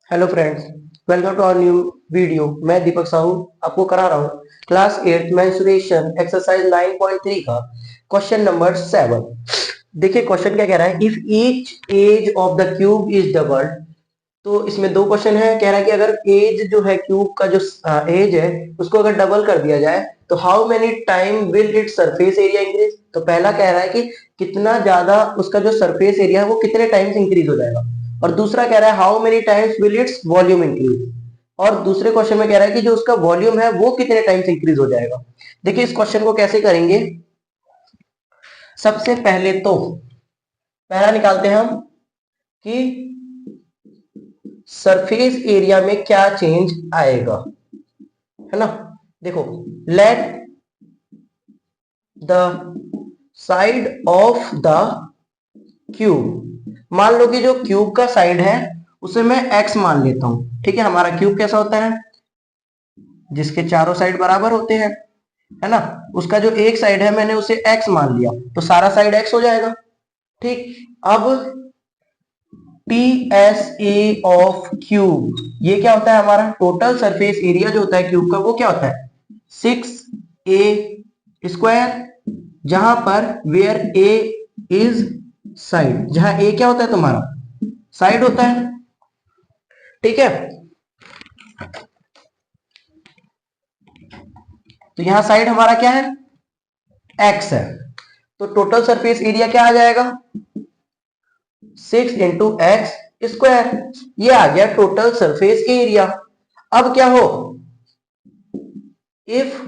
Hello friends, welcome to our new video. मैं दीपक साहू आपको करा रहा हूँ क्लास 8 मेंसुरेशन एक्सरसाइज 9.3 का क्वेश्चन नंबर 7। देखिए क्वेश्चन क्या कह रहा है, if each edge of the cube is doubled. तो इसमें दो क्वेश्चन है। कह रहा है कि अगर एज जो है क्यूब का जो एज है उसको अगर डबल कर दिया जाए तो how many time will it surface area increase. तो पहला कह रहा है कि कितना ज्यादा उसका जो सरफेस एरिया है वो कितने टाइम्स इंक्रीज हो जाएगा, और दूसरा कह रहा है how many times will its volume increase. और दूसरे क्वेश्चन में कह रहा है कि जो उसका वॉल्यूम है वो कितने टाइम्स इंक्रीज हो जाएगा। देखिए इस क्वेश्चन को कैसे करेंगे। सबसे पहले तो पहला निकालते हैं हम कि सरफेस एरिया में क्या चेंज आएगा, है ना। देखो, let the side of the cube, मान लो कि जो क्यूब का साइड है उसे मैं एक्स मान लेता हूं। ठीक है, हमारा क्यूब कैसा होता है, जिसके चारों साइड बराबर होते हैं, है ना। उसका जो एक साइड है मैंने उसे एक्स मान लिया तो सारा साइड एक्स हो जाएगा। ठीक, अब T S A of cube, ये क्या होता है, हमारा टोटल सरफेस एरिया जो होता है क्यूब का वो क्या होता है 6a², जहां पर वेयर ए इज साइड, जहां ए क्या होता है तुम्हारा साइड होता है। ठीक है, तो यहां साइड हमारा क्या है, एक्स है। तो टोटल सरफेस एरिया क्या आ जाएगा 6 × x², ये आ गया टोटल सरफेस एरिया। अब क्या हो, if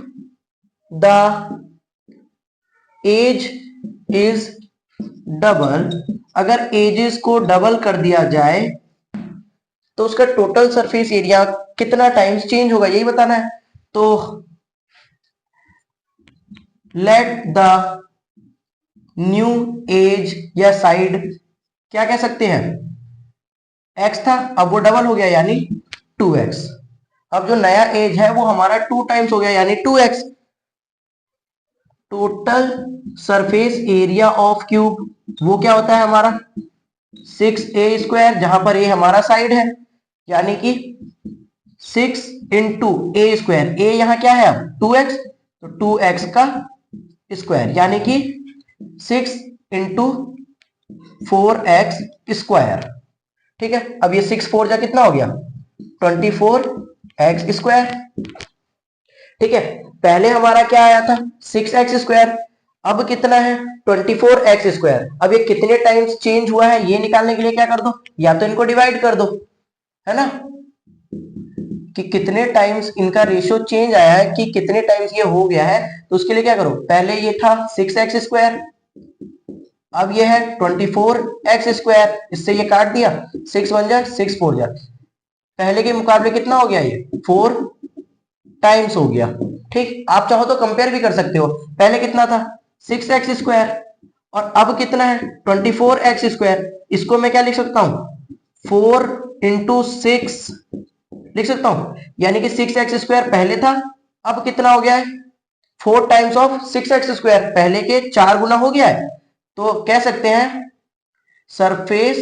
the edge is double, अगर एजेस को डबल कर दिया जाए तो उसका टोटल सरफेस एरिया कितना टाइम्स चेंज होगा यही बताना है। तो लेट द न्यू एज या साइड क्या कह सकते हैं, एक्स था, अब वो डबल हो गया यानी 2x। अब जो नया एज है वो हमारा 2 टाइम्स हो गया यानी 2x। Total surface area of cube वो क्या होता है हमारा 6a², जहां पर ए हमारा साइड है, यानी कि 6 × a², ए यहाँ क्या है अब 2x, तो 2x का स्क्वायर यानी कि 6 × 4x²। ठीक है, अब ये 6 4 जा कितना हो गया 24x²। ठीक है, पहले हमारा क्या आया था 6x², अब कितना है 24x²। अब ये कितने टाइम्स चेंज हुआ है ये निकालने के लिए क्या कर दो, या तो इनको डिवाइड कर दो, है ना, कि कितने टाइम्स इनका रेशियो चेंज आया है, कि कितने टाइम्स ये हो गया है। तो उसके लिए क्या करो, पहले ये था 6x², अब ये है 24x², इससे ये काट दिया 6 1 जा 6 4 जा, पहले के मुकाबले कितना हो गया ये 4 टाइम्स हो गया। ठीक, आप चाहो तो कंपेयर भी कर सकते हो, पहले कितना था 6x² और अब कितना है 24x²। इसको मैं क्या लिख सकता हूं 4 × 6 लिख सकता हूं, यानी कि 6x² पहले था, अब कितना हो गया है 4 टाइम्स ऑफ 6x², पहले के 4 गुना हो गया है। तो कह सकते हैं surface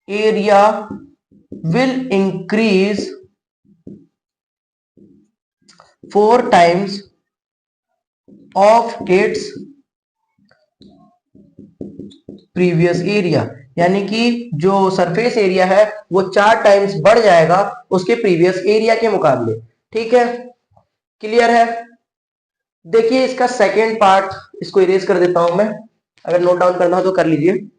area will increase 4 times of its previous area, यानी कि जो सरफेस एरिया है वो 4 टाइम्स बढ़ जाएगा उसके प्रीवियस एरिया के मुकाबले। ठीक है, क्लियर है। देखिए इसका सेकेंड पार्ट, इसको इरेज कर देता हूं मैं, अगर नोट डाउन करना हो तो कर लीजिए।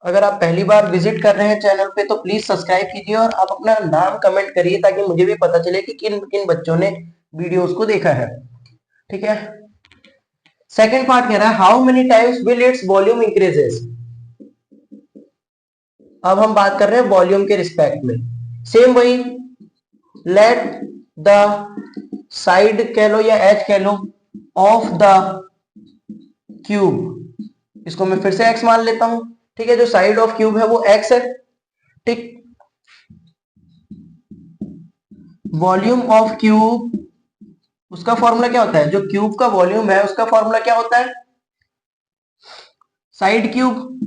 अगर आप पहली बार विजिट कर रहे हैं चैनल पे तो प्लीज सब्सक्राइब कीजिए और आप अपना नाम कमेंट करिए ताकि मुझे भी पता चले कि किन किन बच्चों ने वीडियोस को देखा है। ठीक है, सेकेंड पार्ट कह रहा है how many times will its volume increases. अब हम बात कर रहे हैं वॉल्यूम के रिस्पेक्ट में, सेम वही, लेट द साइड कह लो या एच कह लो ऑफ द क्यूब, इसको मैं फिर से एक्स मान लेता हूं। ठीक है, जो साइड ऑफ क्यूब है वो एक्स है। ठीक, वॉल्यूम ऑफ क्यूब, उसका फॉर्मूला क्या होता है, जो क्यूब का वॉल्यूम है उसका फॉर्मूला क्या होता है, साइड क्यूब,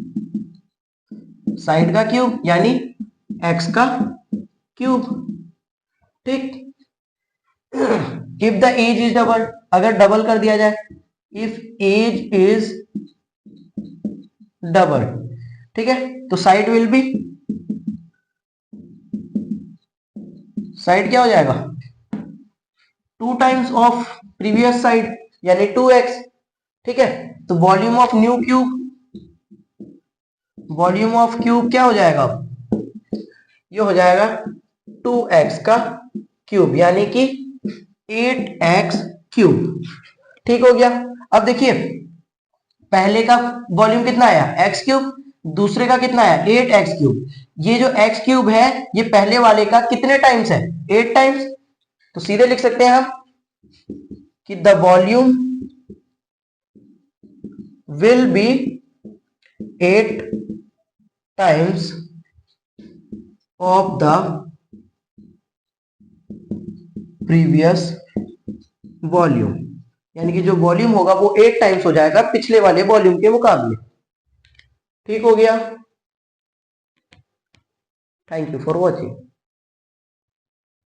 साइड का क्यूब यानी एक्स का क्यूब। ठीक, if the edge is double, अगर डबल कर दिया जाए, इफ एज इज डबल, ठीक है, तो साइड विल बी, साइड क्या हो जाएगा, 2 टाइम्स ऑफ प्रीवियस साइड यानी 2x। ठीक है, तो volume of new cube, volume of cube क्या हो जाएगा, ये हो जाएगा 2x का क्यूब यानी कि 8x क्यूब। ठीक हो गया। अब देखिए पहले का वॉल्यूम कितना आया x क्यूब, दूसरे का कितना आया 8x क्यूब। ये जो x क्यूब है ये पहले वाले का कितने टाइम्स है, 8 टाइम्स। तो सीधे लिख सकते हैं हम कि the volume will be 8 times of the previous volume, यानी कि जो वॉल्यूम होगा वो 8 टाइम्स हो जाएगा पिछले वाले वॉल्यूम के मुकाबले। ठीक हो गया। Thank you for watching.